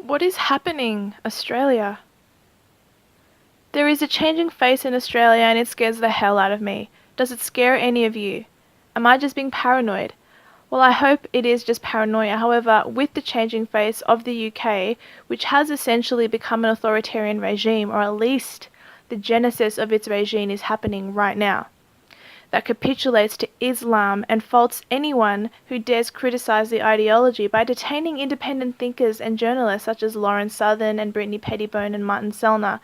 What is happening, Australia? There is a changing face in Australia and it scares the hell out of me. Does it scare any of you? Am I just being paranoid? Well, I hope it is just paranoia. However, with the changing face of the UK, which has essentially become an authoritarian regime, or at least the genesis of its regime is happening right now, that capitulates to Islam and faults anyone who dares criticize the ideology by detaining independent thinkers and journalists such as Lauren Southern and Brittany Pettibone and Martin Sellner.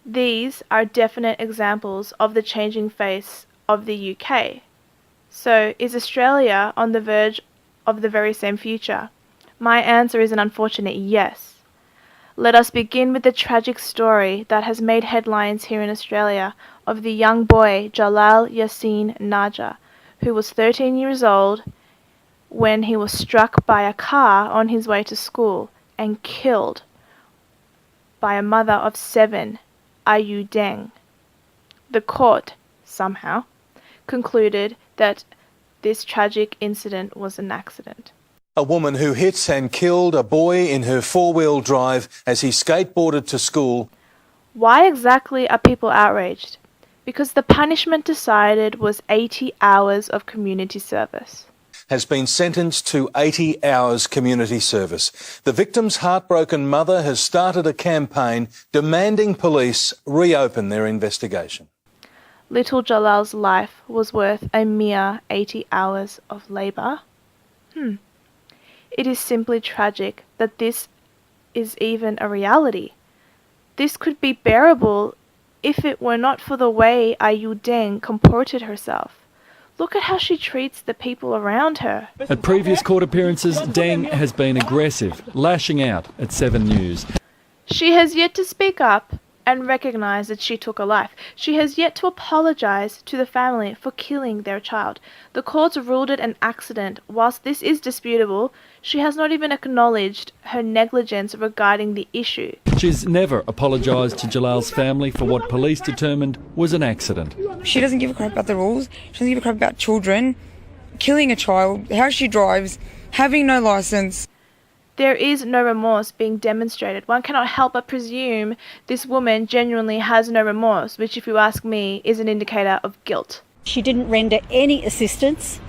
These are definite examples of the changing face of the UK. So, is Australia on the verge of the very same future? My answer is an unfortunate yes. Let us begin with the tragic story that has made headlines here in Australia of the young boy Jalal Yasin-Naja, who was 13 years old when he was struck by a car on his way to school and killed by a mother of 7, Ayou Deng. The court, somehow, concluded that this tragic incident was an accident. A woman who hit and killed a boy in her four-wheel drive as he skateboarded to school. Why exactly are people outraged? Because the punishment decided was 80 hours of community service. Has been sentenced to 80 hours community service. The victim's heartbroken mother has started a campaign demanding police reopen their investigation. Little Jalal's life was worth a mere 80 hours of labour. It is simply tragic that this is even a reality. This could be bearable if it were not for the way Ayou Deng comported herself. Look at how she treats the people around her. At previous court appearances, Deng has been aggressive, lashing out at 7 News. She has yet to speak up and recognise that she took a life. She has yet to apologise to the family for killing their child. The courts ruled it an accident. Whilst this is disputable, she has not even acknowledged her negligence regarding the issue. She's never apologised to Jalal's family for what police determined was an accident. She doesn't give a crap about the rules. She doesn't give a crap about children, killing a child, how she drives, having no licence. There is no remorse being demonstrated. One cannot help but presume this woman genuinely has no remorse, which, if you ask me, is an indicator of guilt. She didn't render any assistance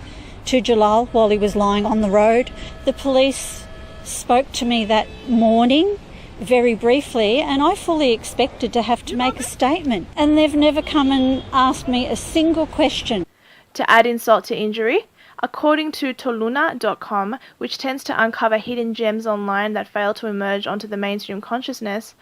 to Jalal while he was lying on the road. The police spoke to me that morning very briefly, and I fully expected to have to make a statement. And they've never come and asked me a single question. To add insult to injury, according to Toluna.com, which tends to uncover hidden gems online that fail to emerge onto the mainstream consciousness,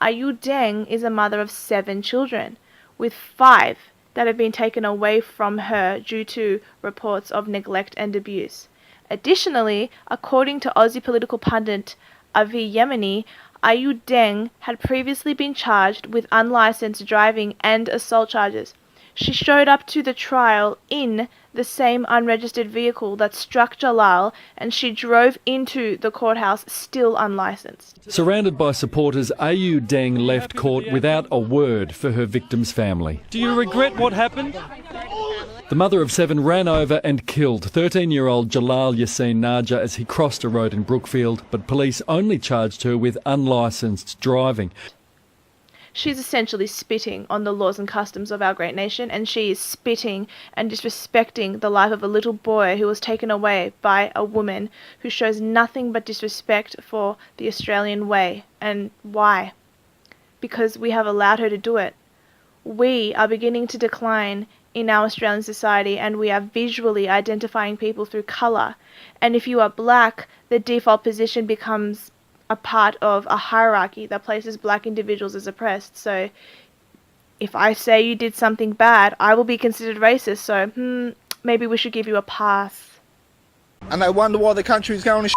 Ayou Deng is a mother of 7 children, with 5 that have been taken away from her due to reports of neglect and abuse. Additionally, according to Aussie political pundit Avi Yemeni, Ayou Deng had previously been charged with unlicensed driving and assault charges. She showed up to the trial in the same unregistered vehicle that struck Jalal, and she drove into the courthouse still unlicensed. Surrounded by supporters, Ayou Deng left court without a word for her victim's family. Do you regret what happened? The mother of 7 ran over and killed 13-year-old Jalal Yasin-Naja as he crossed a road in Brookfield, but police only charged her with unlicensed driving. She's essentially spitting on the laws and customs of our great nation, and she is spitting and disrespecting the life of a little boy who was taken away by a woman who shows nothing but disrespect for the Australian way. And why? Because we have allowed her to do it. We are beginning to decline in our Australian society, and we are visually identifying people through colour. And if you are black, the default position becomes a part of a hierarchy that places black individuals as oppressed. So if I say you did something bad, I will be considered racist. So maybe we should give you a pass. And they wonder why the country is going to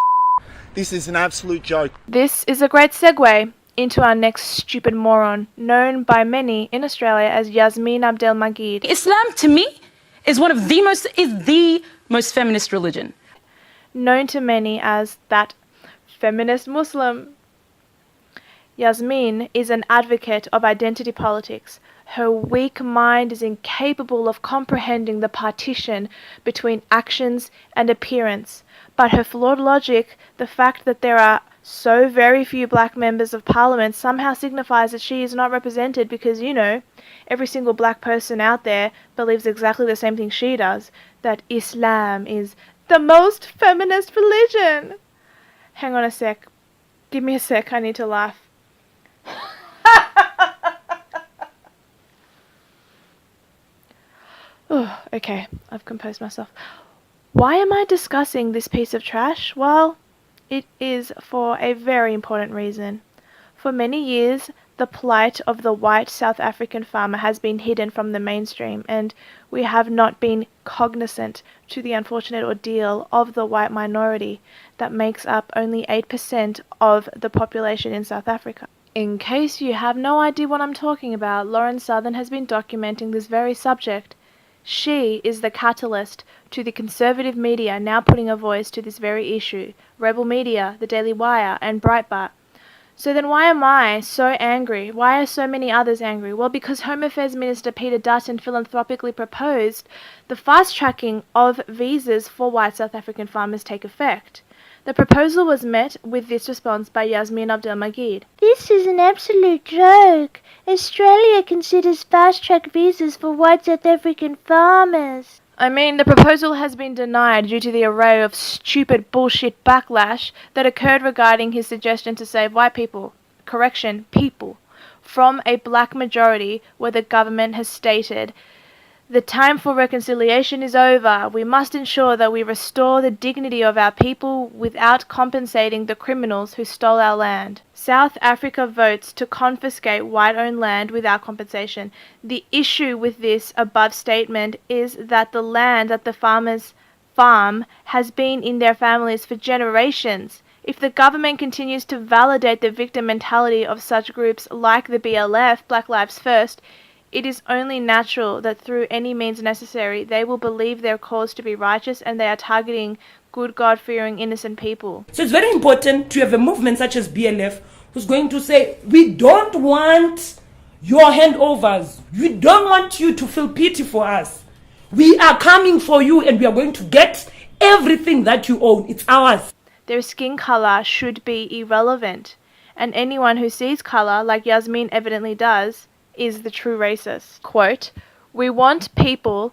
This is an absolute joke. This is a great segue into our next stupid moron, known by many in Australia as Yasmin Abdel-Magied. Islam, to me, is the most feminist religion. Known to many as that feminist Muslim. Yassmin is an advocate of identity politics. Her weak mind is incapable of comprehending the partition between actions and appearance. But her flawed logic, the fact that there are so very few black members of parliament somehow signifies that she is not represented because, you know, every single black person out there believes exactly the same thing she does, that Islam is the most feminist religion. Hang on a sec. Give me a sec, I need to laugh. Oh, okay, I've composed myself. Why am I discussing this piece of trash? Well, it is for a very important reason. For many years, the plight of the white South African farmer has been hidden from the mainstream, and we have not been cognizant to the unfortunate ordeal of the white minority that makes up only 8% of the population in South Africa. In case you have no idea what I'm talking about, Lauren Southern has been documenting this very subject. She is the catalyst to the conservative media now putting a voice to this very issue. Rebel Media, The Daily Wire, and Breitbart. So then why am I so angry? Why are so many others angry? Well, because Home Affairs Minister Peter Dutton philanthropically proposed the fast-tracking of visas for white South African farmers take effect. The proposal was met with this response by Yassmin Abdel-Magied. This is an absolute joke. Australia considers fast-track visas for white South African farmers. I mean, the proposal has been denied due to the array of stupid bullshit backlash that occurred regarding his suggestion to save white people, correction, people, from a black majority where the government has stated, "The time for reconciliation is over. We must ensure that we restore the dignity of our people without compensating the criminals who stole our land." South Africa votes to confiscate white-owned land without compensation. The issue with this above statement is that the land that the farmers farm has been in their families for generations. If the government continues to validate the victim mentality of such groups like the BLF, Black Lives First, it is only natural that through any means necessary they will believe their cause to be righteous and they are targeting good, God-fearing, innocent people. So it's very important to have a movement such as BLF who's going to say, we don't want your handovers. We don't want you to feel pity for us. We are coming for you and we are going to get everything that you own. It's ours. Their skin color should be irrelevant, and anyone who sees color, like Yasmine evidently does, is the true racist. Quote, "We want people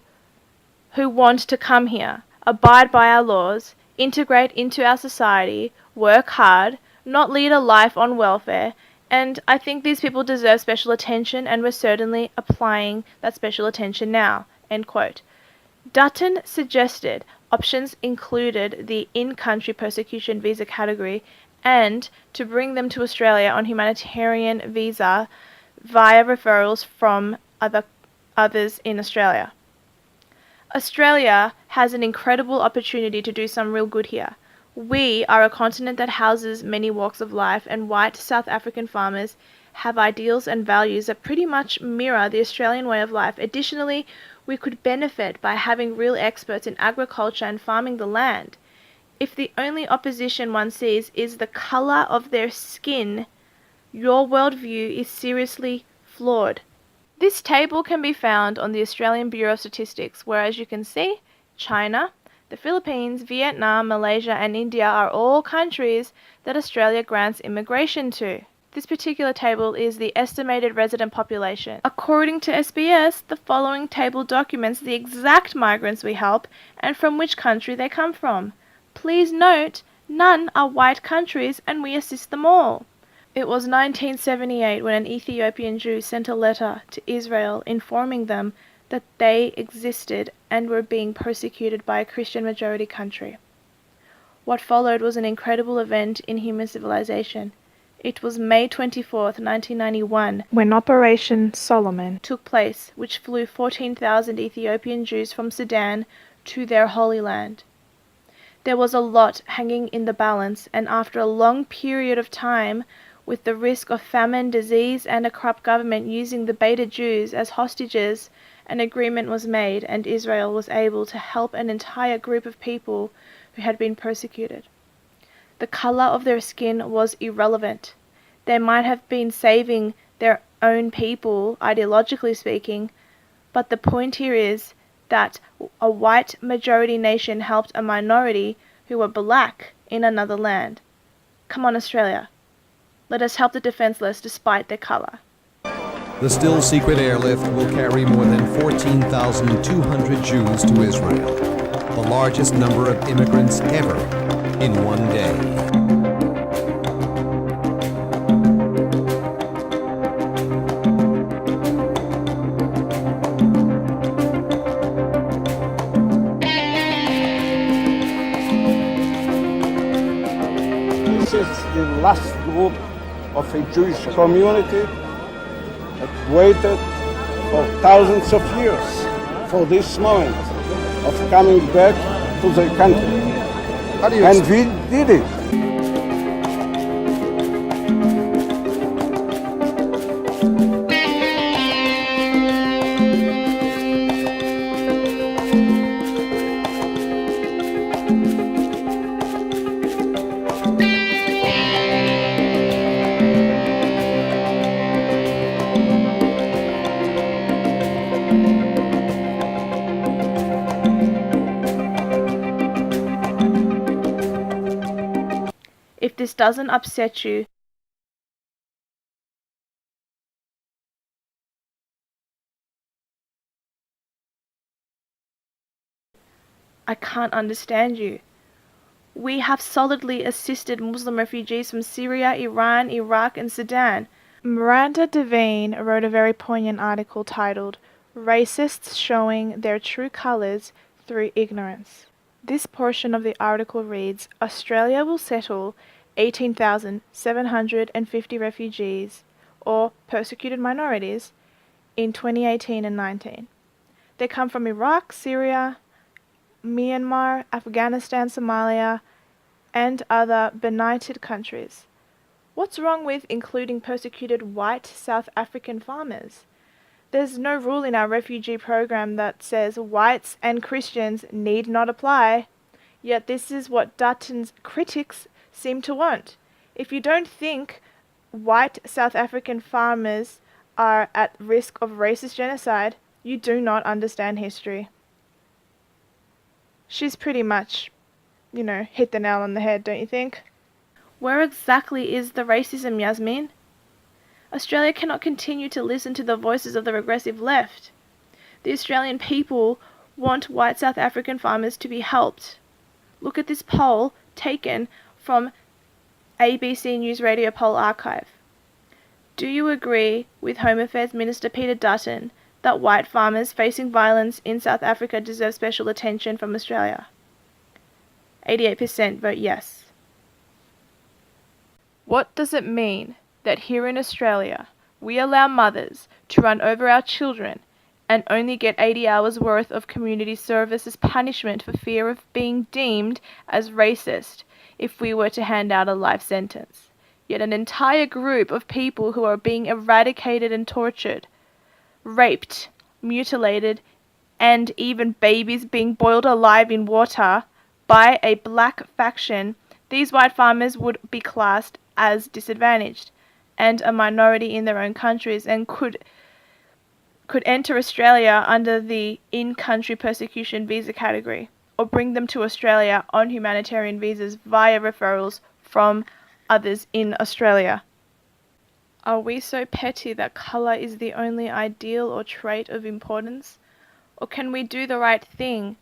who want to come here, abide by our laws, integrate into our society, work hard, not lead a life on welfare, and I think these people deserve special attention and we're certainly applying that special attention now." End quote. Dutton suggested options included the in-country persecution visa category and to bring them to Australia on humanitarian visa via referrals from others in Australia. Australia has an incredible opportunity to do some real good here. We are a continent that houses many walks of life, and white South African farmers have ideals and values that pretty much mirror the Australian way of life. Additionally, we could benefit by having real experts in agriculture and farming the land. If the only opposition one sees is the colour of their skin, your worldview is seriously flawed. This table can be found on the Australian Bureau of Statistics, where, as you can see, China, the Philippines, Vietnam, Malaysia and India are all countries that Australia grants immigration to. This particular table is the estimated resident population. According to SBS, the following table documents the exact migrants we help and from which country they come from. Please note, none are white countries and we assist them all. It was 1978 when an Ethiopian Jew sent a letter to Israel informing them that they existed and were being persecuted by a Christian majority country. What followed was an incredible event in human civilization. It was May 24th, 1991, when Operation Solomon took place, which flew 14,000 Ethiopian Jews from Sudan to their Holy Land. There was a lot hanging in the balance, and after a long period of time, with the risk of famine, disease, and a corrupt government using the beta Jews as hostages, an agreement was made and Israel was able to help an entire group of people who had been persecuted. The color of their skin was irrelevant. They might have been saving their own people, ideologically speaking, but the point here is that a white majority nation helped a minority who were black in another land. Come on, Australia. Let us help the defenseless despite their colour. The still secret airlift will carry more than 14,200 Jews to Israel, the largest number of immigrants ever in one day. This is the last group of a Jewish community that waited for thousands of years for this moment of coming back to their country. And we did it. If this doesn't upset you, I can't understand you. We have solidly assisted Muslim refugees from Syria, Iran, Iraq and Sudan. Miranda Devine wrote a very poignant article titled "Racists Showing Their True Colours Through Ignorance." This portion of the article reads, Australia will settle 18,750 refugees, or persecuted minorities, in 2018 and 19. They come from Iraq, Syria, Myanmar, Afghanistan, Somalia, and other benighted countries. What's wrong with including persecuted white South African farmers? There's no rule in our refugee program that says whites and Christians need not apply, yet this is what Dutton's critics seem to want. If you don't think white South African farmers are at risk of racist genocide, you do not understand history. She's pretty much, hit the nail on the head, don't you think? Where exactly is the racism, Yassmin? Australia cannot continue to listen to the voices of the regressive left. The Australian people want white South African farmers to be helped. Look at this poll taken from ABC News Radio Poll Archive. Do you agree with Home Affairs Minister Peter Dutton that white farmers facing violence in South Africa deserve special attention from Australia? 88% vote yes. What does it mean that here in Australia we allow mothers to run over our children and only get 80 hours worth of community service as punishment for fear of being deemed as racist if we were to hand out a life sentence? Yet an entire group of people who are being eradicated and tortured, raped, mutilated, and even babies being boiled alive in water by a black faction, these white farmers would be classed as disadvantaged and a minority in their own countries and could enter Australia under the in-country persecution visa category, or bring them to Australia on humanitarian visas via referrals from others in Australia. Are we so petty that colour is the only ideal or trait of importance? Or can we do the right thing,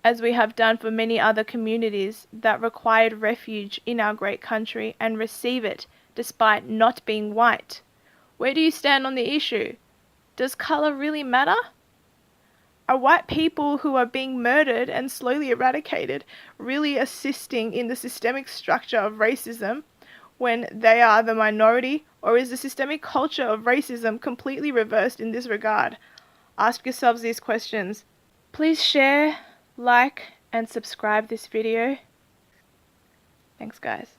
as we have done for many other communities that required refuge in our great country, and receive it despite not being white? Where do you stand on the issue? Does colour really matter? Are white people who are being murdered and slowly eradicated really assisting in the systemic structure of racism when they are the minority, or is the systemic culture of racism completely reversed in this regard? Ask yourselves these questions. Please share, like, and subscribe this video. Thanks, guys.